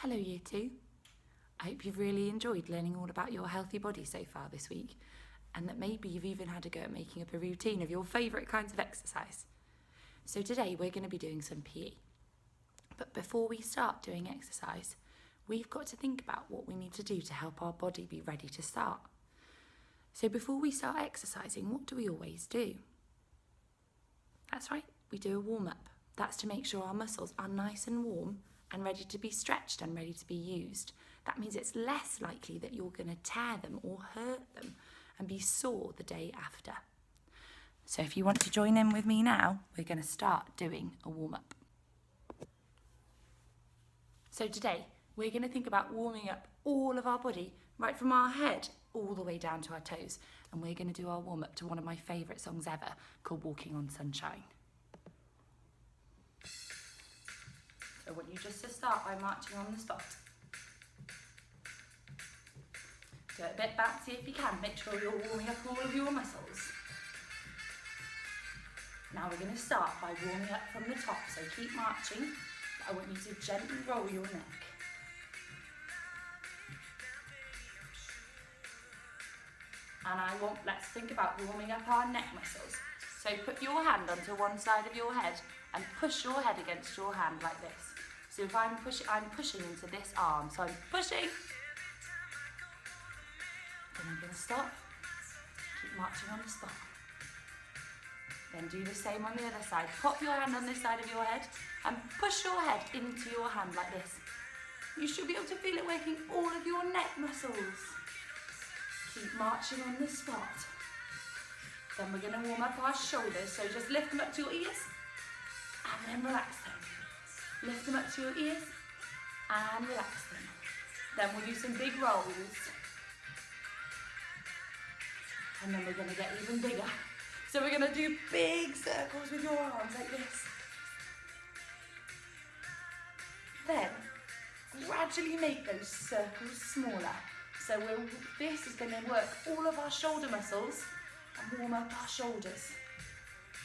Hello Year 2. I hope you've really enjoyed learning all about your healthy body so far this week, and that maybe you've even had a go at making up a routine of your favourite kinds of exercise. So today we're going to be doing some PE. But before we start doing exercise, we've got to think about what we need to do to help our body be ready to start. So before we start exercising, what do we always do? That's right, we do a warm-up. That's to make sure our muscles are nice and warm and ready to be stretched and ready to be used. That means it's less likely that you're going to tear them or hurt them and be sore the day after. So if you want to join in with me now, we're going to start doing a warm-up. So today, we're going to think about warming up all of our body, right from our head all the way down to our toes. And we're going to do our warm-up to one of my favourite songs ever, called Walking on Sunshine. So I want you just to start by marching on the spot. Do it a bit bouncy if you can. Make sure you're warming up all of your muscles. Now we're going to start by warming up from the top. So keep marching. I want you to gently roll your neck. And let's think about warming up our neck muscles. So put your hand onto one side of your head and push your head against your hand like this. So if I'm pushing into this arm. So I'm pushing. Then I'm going to stop. Keep marching on the spot. Then do the same on the other side. Pop your hand on this side of your head and push your head into your hand like this. You should be able to feel it working all of your neck muscles. Keep marching on the spot. Then we're going to warm up our shoulders. So just lift them up to your ears and then relax them. Lift them up to your ears and relax them. Then we'll do some big rolls. And then we're going to get even bigger. So we're going to do big circles with your arms like this. Then gradually make those circles smaller. So this is going to work all of our shoulder muscles and warm up our shoulders.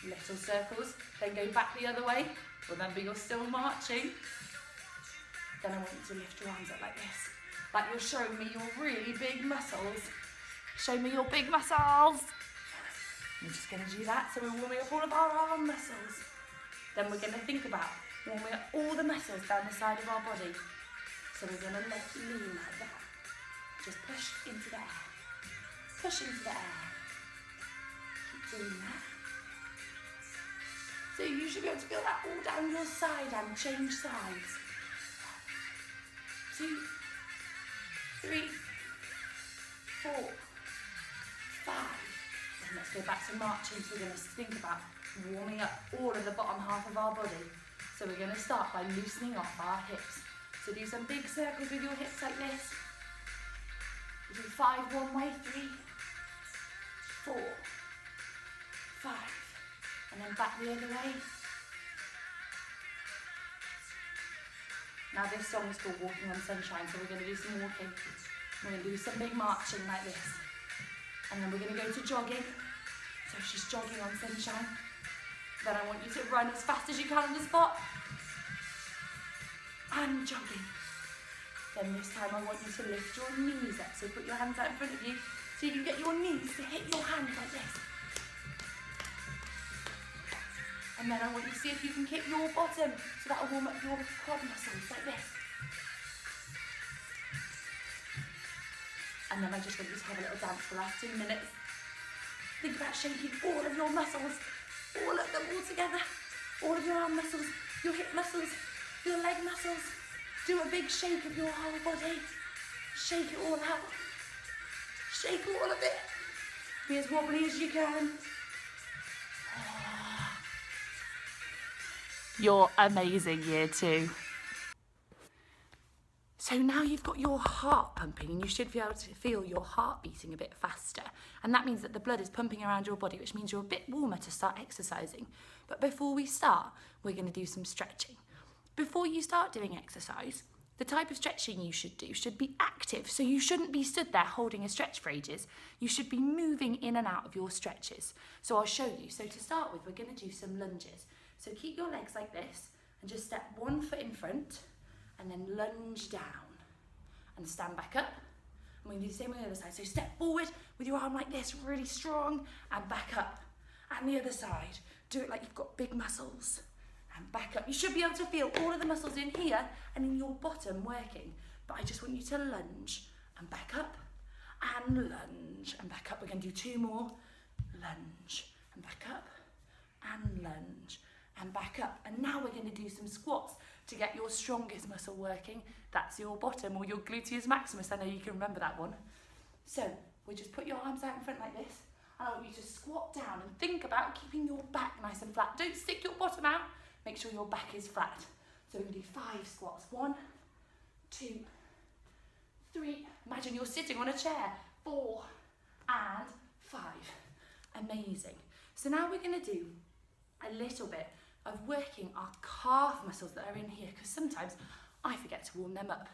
Little circles, then go back the other way. Remember, you're still marching. Then I want you to lift your arms up like this. Like you're showing me your really big muscles. Show me your big muscles. We're just going to do that. So we're warming up all of our arm muscles. Then we're going to think about warming up all the muscles down the side of our body. So we're going to lean like that. Just push into the air. Push into the air. Keep doing that. So you should be able to feel that all down your side and change sides. 1, 2, 3, 4, 5. Then let's go back to marching. So we're going to think about warming up all of the bottom half of our body. So we're going to start by loosening off our hips. So do some big circles with your hips like this. We do 5 one way, 3, 4, 5. And then back the other way. Now this song is called Walking on Sunshine, so we're going to do some walking. We're going to do some big marching like this. And then we're going to go to jogging. So she's jogging on sunshine. Then I want you to run as fast as you can on the spot. And jogging. Then this time I want you to lift your knees up. So put your hands out in front of you so you can get your knees to hit your hands like this. And then I want you to see if you can kick your bottom, so that will warm up your quad muscles like this. And then I just want you to have a little dance for the last 2 minutes. Think about shaking all of your muscles, all of them all together. All of your arm muscles, your hip muscles, your leg muscles. Do a big shake of your whole body. Shake it all out. Shake all of it. Be as wobbly as you can. You're amazing, Year 2. So now you've got your heart pumping and you should be able to feel your heart beating a bit faster. And that means that the blood is pumping around your body, which means you're a bit warmer to start exercising. But before we start, we're going to do some stretching. Before you start doing exercise, the type of stretching you should do should be active. So you shouldn't be stood there holding a stretch for ages. You should be moving in and out of your stretches. So I'll show you. So to start with, we're going to do some lunges. So keep your legs like this and just step 1 foot in front and then lunge down and stand back up. And we're going to do the same on the other side. So step forward with your arm like this, really strong, and back up. And the other side, do it like you've got big muscles, and back up. You should be able to feel all of the muscles in here and in your bottom working, but I just want you to lunge and back up, and lunge and back up. We're going to do 2 more. Lunge and back up, and lunge and back up. And now we're going to do some squats to get your strongest muscle working. That's your bottom, or your gluteus maximus. I know you can remember that one. So we just put your arms out in front like this, and I want you to squat down and think about keeping your back nice and flat. Don't stick your bottom out. Make sure your back is flat. So we're going to do 5 squats. 1, 2, 3. Imagine you're sitting on a chair. 4 and 5. Amazing. So now we're going to do a little bit of working our calf muscles that are in here, because sometimes I forget to warm them up.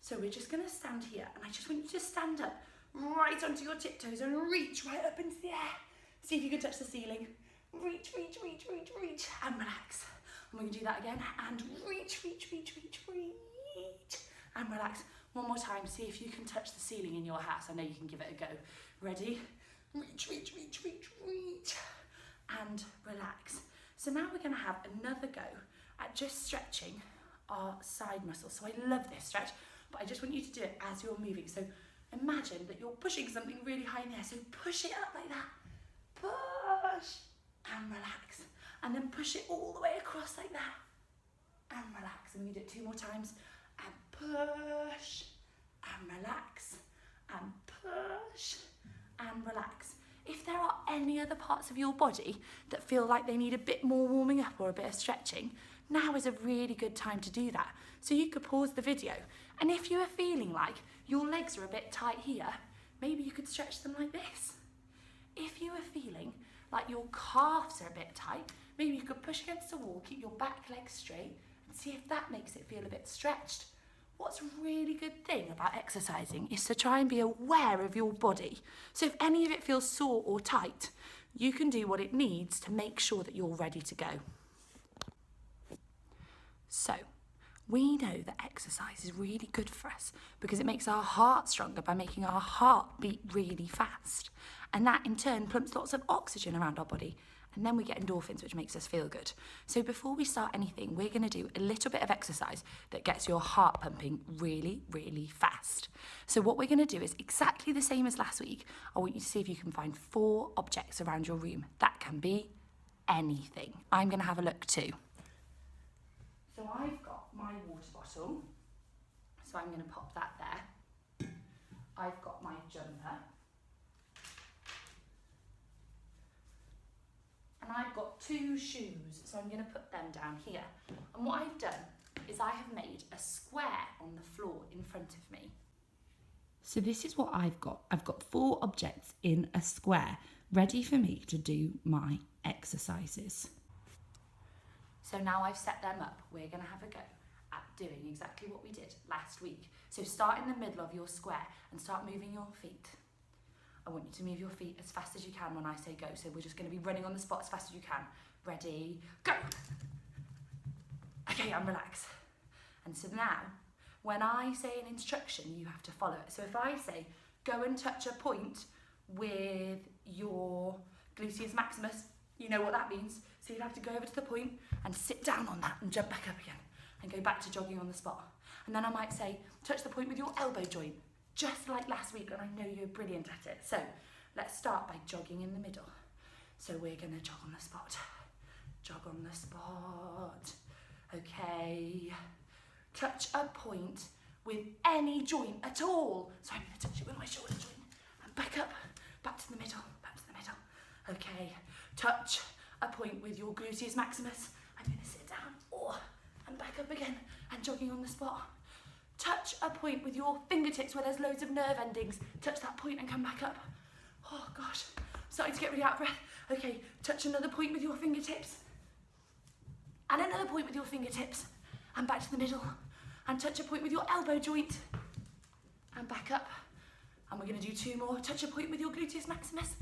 So we're just going to stand here, and I just want you to stand up right onto your tiptoes and reach right up into the air. See if you can touch the ceiling. Reach, reach, reach, reach, reach, and relax. And we're going to do that again, and reach, reach, reach, reach, reach, and relax. One more time, see if you can touch the ceiling in your house. I know you can give it a go. Ready? Reach, reach, reach, reach, reach, and relax. So now we're going to have another go at just stretching our side muscles. So I love this stretch, but I just want you to do it as you're moving. So imagine that you're pushing something really high in the air. So push it up like that. Push and relax. And then push it all the way across like that. And relax. And we do it 2 more times. And push and relax. And push and relax. If there are any other parts of your body that feel like they need a bit more warming up or a bit of stretching, now is a really good time to do that. So you could pause the video, and if you are feeling like your legs are a bit tight here, maybe you could stretch them like this. If you are feeling like your calves are a bit tight, maybe you could push against the wall, keep your back leg straight, and see if that makes it feel a bit stretched. What's a really good thing about exercising is to try and be aware of your body. So if any of it feels sore or tight, you can do what it needs to make sure that you're ready to go. So we know that exercise is really good for us because it makes our heart stronger by making our heart beat really fast. And that in turn pumps lots of oxygen around our body. And then we get endorphins, which makes us feel good. So before we start anything, we're going to do a little bit of exercise that gets your heart pumping really, really fast. So what we're going to do is exactly the same as last week. I want you to see if you can find 4 objects around your room. That can be anything. I'm going to have a look too. So I've got my water bottle. So I'm going to pop that there. I've got my jumper. And I've got 2 shoes, so I'm going to put them down here. And what I've done is I have made a square on the floor in front of me. So this is what I've got. I've got 4 objects in a square, ready for me to do my exercises. So now I've set them up, we're going to have a go at doing exactly what we did last week. So start in the middle of your square and start moving your feet. I want you to move your feet as fast as you can when I say go. So we're just going to be running on the spot as fast as you can. Ready, go! Okay, and relax. And so now, when I say an instruction, you have to follow it. So if I say, go and touch a point with your gluteus maximus, you know what that means. So you'd have to go over to the point and sit down on that and jump back up again and go back to jogging on the spot. And then I might say, touch the point with your elbow joint. Just like last week, and I know you're brilliant at it. So let's start by jogging in the middle. So we're going to jog on the spot. Jog on the spot. Okay. Touch a point with any joint at all. So I'm going to touch it with my shoulder joint. And back up, back to the middle, back to the middle. Okay. Touch a point with your gluteus maximus. I'm going to sit down, and back up again, and jogging on the spot. Touch a point with your fingertips where there's loads of nerve endings. Touch that point and come back up. Oh gosh, starting to get really out of breath. Okay, touch another point with your fingertips. And another point with your fingertips. And back to the middle. And touch a point with your elbow joint. And back up. And we're going to do 2 more. Touch a point with your gluteus maximus.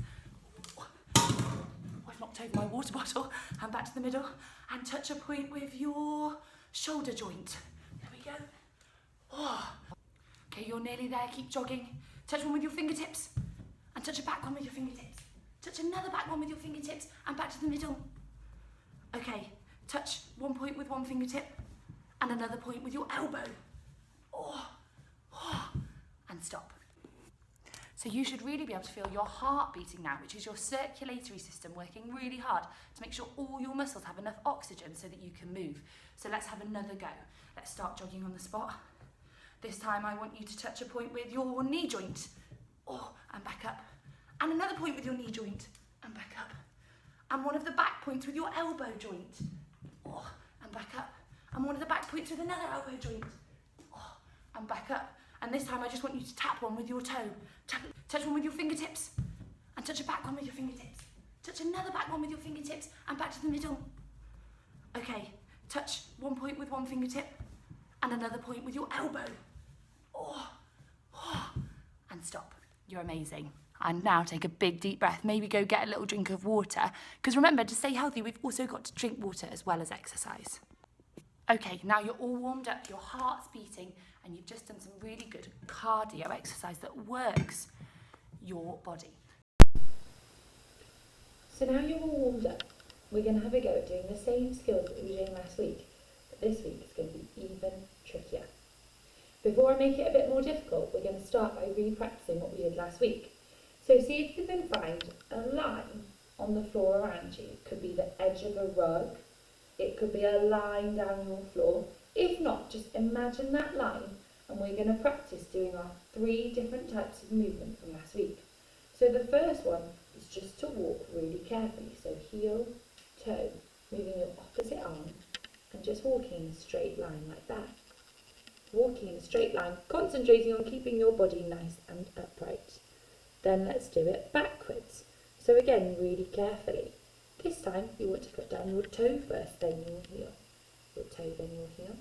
Oh, I've knocked over my water bottle. And back to the middle. And touch a point with your shoulder joint. There we we go. Oh. Okay, you're nearly there. Keep jogging. Touch one with your fingertips. And touch a back one with your fingertips. Touch another back one with your fingertips. And back to the middle. Okay, touch one point with one fingertip. And another point with your elbow. Oh. Oh. And stop. So you should really be able to feel your heart beating now, which is your circulatory system working really hard to make sure all your muscles have enough oxygen so that you can move. So let's have another go. Let's start jogging on the spot. This time I want you to touch a point with your knee joint. Oh, and back up. And another point with your knee joint. And back up. And one of the back points with your elbow joint. Oh, and back up. And one of the back points with another elbow joint. Oh, and back up. And this time I just want you to tap one with your toe. Touch one with your fingertips. And touch a back one with your fingertips. Touch another back one with your fingertips. And back to the middle. Okay, touch one point with one fingertip. And another point with your elbow. Oh, oh, and stop. You're amazing. And now take a big deep breath. Maybe go get a little drink of water. Because remember, to stay healthy, we've also got to drink water as well as exercise. Okay, now you're all warmed up, your heart's beating, and you've just done some really good cardio exercise that works your body. So now you're all warmed up, we're going to have a go at doing the same skills that we were doing last week, but this week it's going to be even trickier. Before I make it a bit more difficult, we're going to start by re-practicing what we did last week. So see if you can find a line on the floor around you. It could be the edge of a rug, it could be a line down your floor. If not, just imagine that line, and we're going to practice doing our 3 different types of movement from last week. So the first one is just to walk really carefully. So heel, toe, moving your opposite arm, and just walking in a straight line like that. Walking in a straight line, concentrating on keeping your body nice and upright. Then let's do it backwards. So again, really carefully. This time you want to put down your toe first, then your heel. Your toe, then your heel.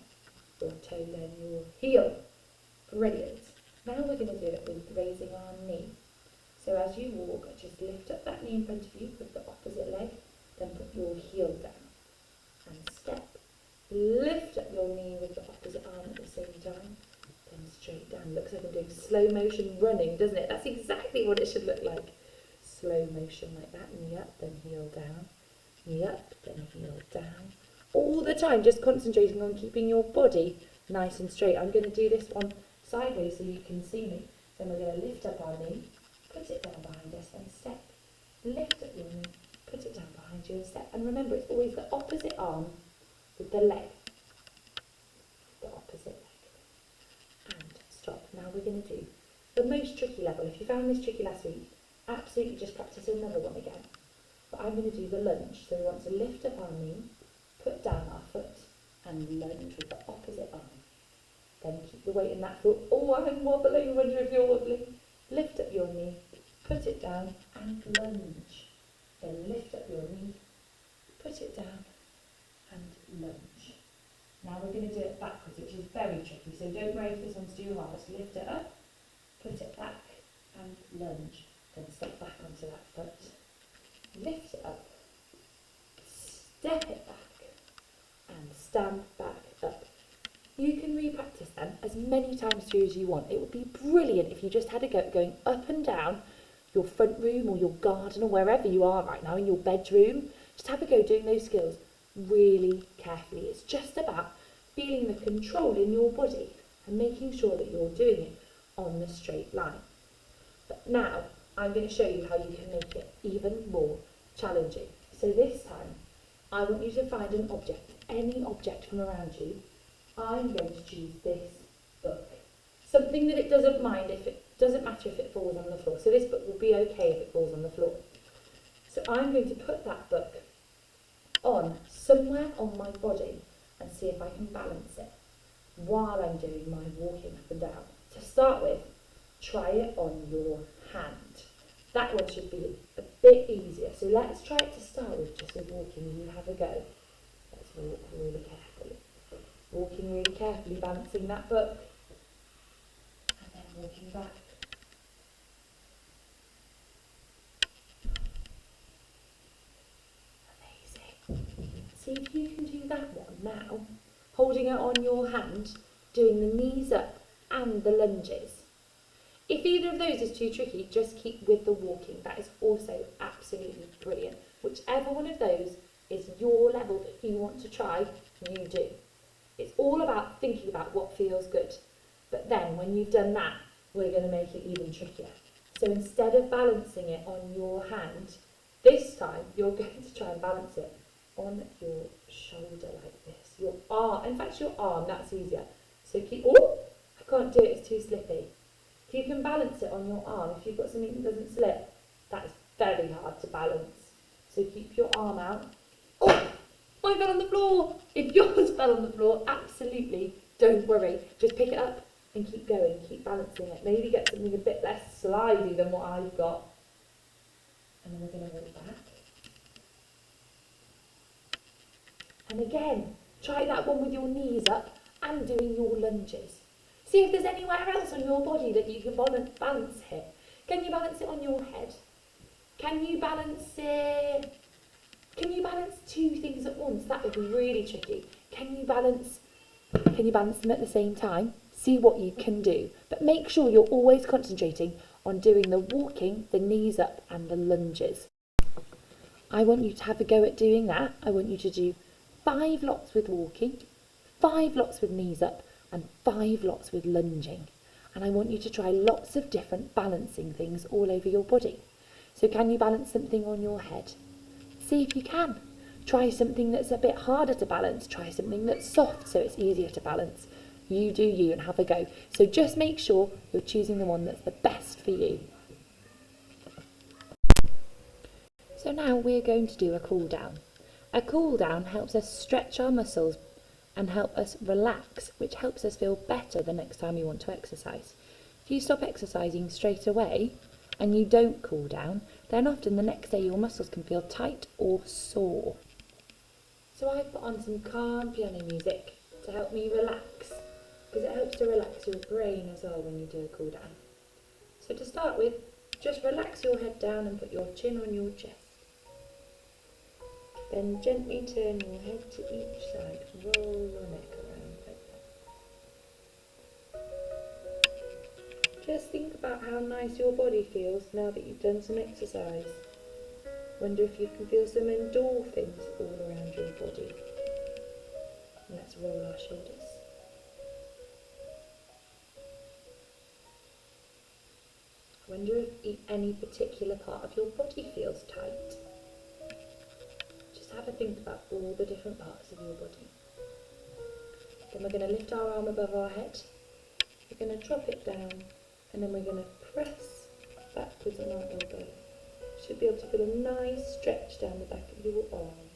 Your toe, then your heel. Brilliant. Now we're going to do it with raising our knee. So as you walk, just lift up that knee in front of you with the opposite leg, then put your heel down and step. Lift up your knee with the opposite arm at the same time, then straight down. Looks like I'm doing slow motion running, doesn't it? That's exactly what it should look like. Slow motion like that, knee up, then heel down, knee up, then heel down. All the time, just concentrating on keeping your body nice and straight. I'm going to do this one sideways so you can see me. Then we're going to lift up our knee, put it down behind us and step. Lift up your knee, put it down behind you and step. And remember, it's always the opposite arm with the leg. The opposite leg. And stop. Now we're going to do the most tricky level. If you found this tricky last week, absolutely just practice another one again. But I'm going to do the lunge. So we want to lift up our knee, put down our foot and lunge with the opposite arm. Then keep the weight in that foot. Oh, I'm wobbling. I wonder if you're wobbling. Lift up your knee, put it down and lunge. Then lift up your knee, put it down and lunge. Now we're going to do it backwards, which is very tricky. So don't worry if this one's too hard. Just lift it up, put it back and lunge. Then step back onto that foot. Lift it up, step it back and stand back up. You can re-practice them as many times through as you want. It would be brilliant if you just had a go at going up and down your front room or your garden or wherever you are right now, in your bedroom. Just have a go doing those skills really carefully. It's just about feeling the control in your body and making sure that you're doing it on the straight line. But now I'm going to show you how you can make it even more challenging. So this time I want you to find an object, any object from around you. I'm going to choose this book. Something that it doesn't mind if it doesn't matter if it falls on the floor. So this book will be okay if it falls on the floor. So I'm going to put that book on somewhere on my body and see if I can balance it while I'm doing my walking up and down. To start with, try it on your hand. That one should be a bit easier. So let's try it to start with, just with walking. You have a go. Let's walk really carefully. Walking really carefully, balancing that book, and then walking back. Amazing. See if you can do that one now, holding it on your hand doing the knees up and the lunges. If either of those is too tricky, just keep with the walking. That is also absolutely brilliant. Whichever one of those is your level that you want to try, you do. It's all about thinking about what feels good. But then when you've done that, we're going to make it even trickier. So instead of balancing it on your hand, this time you're going to try and balance it on your shoulder like this. Your arm, in fact your arm, that's easier. So keep, oh, I can't do it, it's too slippy. If you can balance it on your arm, if you've got something that doesn't slip, that is very hard to balance. So keep your arm out. Oh, I fell on the floor. If yours fell on the floor, absolutely don't worry. Just pick it up and keep going, keep balancing it. Maybe get something a bit less slidey than what I've got. And then we're going to roll back. And again, try that one with your knees up and doing your lunges. See if there's anywhere else on your body that you can balance it. Can you balance it on your head? Can you balance it? Can you balance two things at once? That would be really tricky. Can you balance them at the same time? See what you can do. But make sure you're always concentrating on doing the walking, the knees up and the lunges. I want you to have a go at doing that. I want you to do 5 lots with walking, 5 lots with knees up and 5 lots with lunging. And I want you to try lots of different balancing things all over your body. So can you balance something on your head? See if you can. Try something that's a bit harder to balance. Try something that's soft so it's easier to balance. You do you and have a go. So just make sure you're choosing the one that's the best for you. So now we're going to do a cool down. A cool down helps us stretch our muscles and help us relax, which helps us feel better the next time you want to exercise. If you stop exercising straight away and you don't cool down, then often the next day your muscles can feel tight or sore. So I've put on some calm piano music to help me relax, because it helps to relax your brain as well when you do a cool down. So to start with, just relax your head down and put your chin on your chest. Then gently turn your head to each side, roll your neck around like that. Just think about how nice your body feels now that you've done some exercise. Wonder if you can feel some endorphins all around your body. And let's roll our shoulders. I wonder if any particular part of your body feels tight. Just have a think about all the different parts of your body. Then we're going to lift our arm above our head. We're going to drop it down and then we're going to press backwards on our elbow. You should be able to feel a nice stretch down the back of your arm.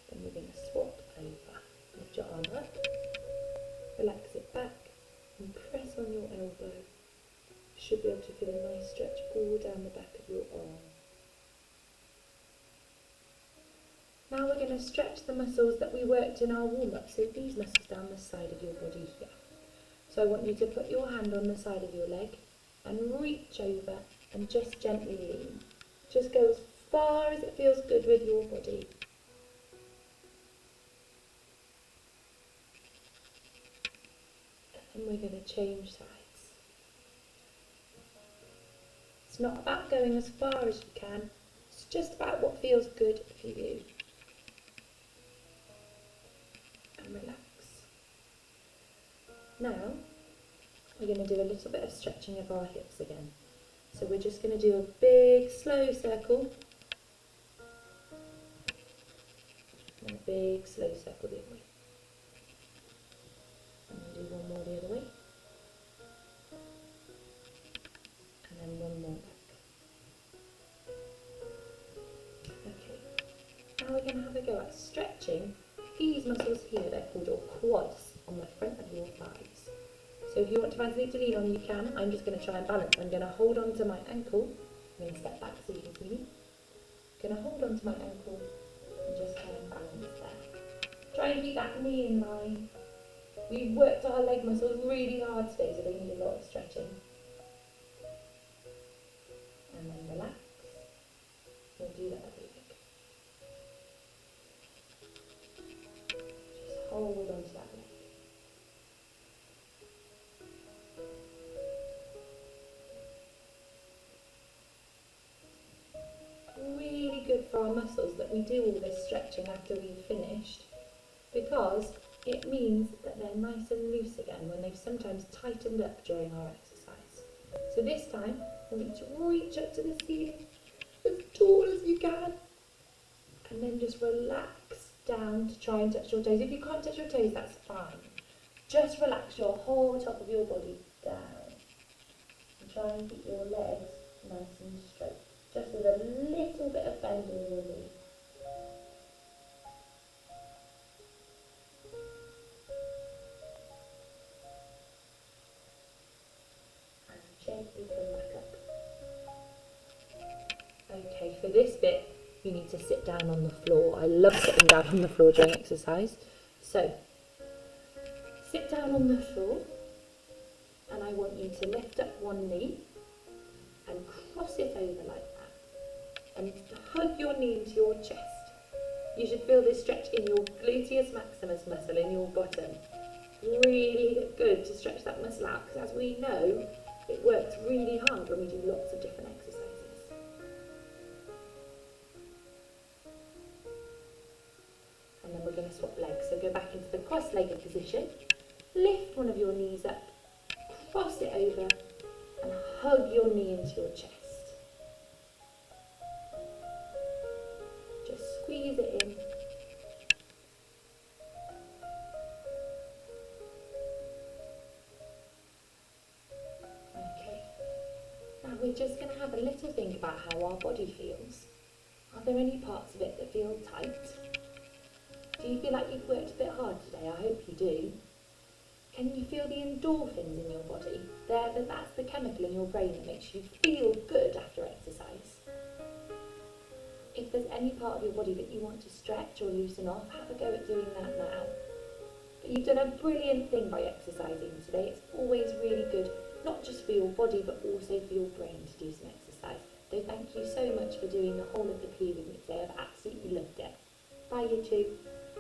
Then we're going to swap over. Lift your arm up, relax it back and press on your elbow. You should be able to feel a nice stretch all down the back of your arm. Now we're going to stretch the muscles that we worked in our warm-up, so these muscles down the side of your body here. So I want you to put your hand on the side of your leg and reach over and just gently lean. Just go as far as it feels good with your body. And we're going to change sides. It's not about going as far as you can, it's just about what feels good for you. And relax. Now, we're going to do a little bit of stretching of our hips again. So we're just going to do a big slow circle. And a big slow circle the other way. And then do one more the other way. And then one more back. Okay. Now we're going to have a go at stretching these muscles here. They're called your quads on the front of your thighs. So if you want to find something to lean on, you can. I'm just going to try and balance. I'm going to hold on to my ankle. I'm going to step back so you can see me. I'm going to hold on to my ankle and just try and balance there. Try and keep that knee in line. We've worked our leg muscles really hard today, so they need a lot of stretching. And then relax. We'll do that other leg. good for our muscles that we do all this stretching after we've finished, because it means that they're nice and loose again when they've sometimes tightened up during our exercise. So this time, I want you to reach up to the ceiling as tall as you can, and then just relax down to try and touch your toes. If you can't touch your toes, that's fine. Just relax your whole top of your body down. And try and keep your legs nice and straight, just with a little bit of bend in your knee. And gently come back up. Okay, for this bit, you need to sit down on the floor. I love sitting down on the floor during exercise. So, sit down on the floor, and I want you to lift up one knee and cross it over like that. And hug your knee into your chest. You should feel this stretch in your gluteus maximus muscle in your bottom. Really good to stretch that muscle out, because as we know, it works really hard when we do lots of different exercises. And then we're going to swap legs. So go back into the cross-legged position. Lift one of your knees up, cross it over, and hug your knee into your chest. Just squeeze it in. Okay. Now we're just going to have a little think about how our body feels. Are there any parts of it that feel tight? Do you feel like you've worked a bit hard today? I hope you do. Can you feel the endorphins in your body? That's the chemical in your brain that makes you feel good after exercise. If there's any part of your body that you want to stretch or loosen off, have a go at doing that now. But you've done a brilliant thing by exercising today. It's always really good, not just for your body, but also for your brain to do some exercise. So thank you so much for doing the whole of the PE with me today. I've absolutely loved it. Bye, you two.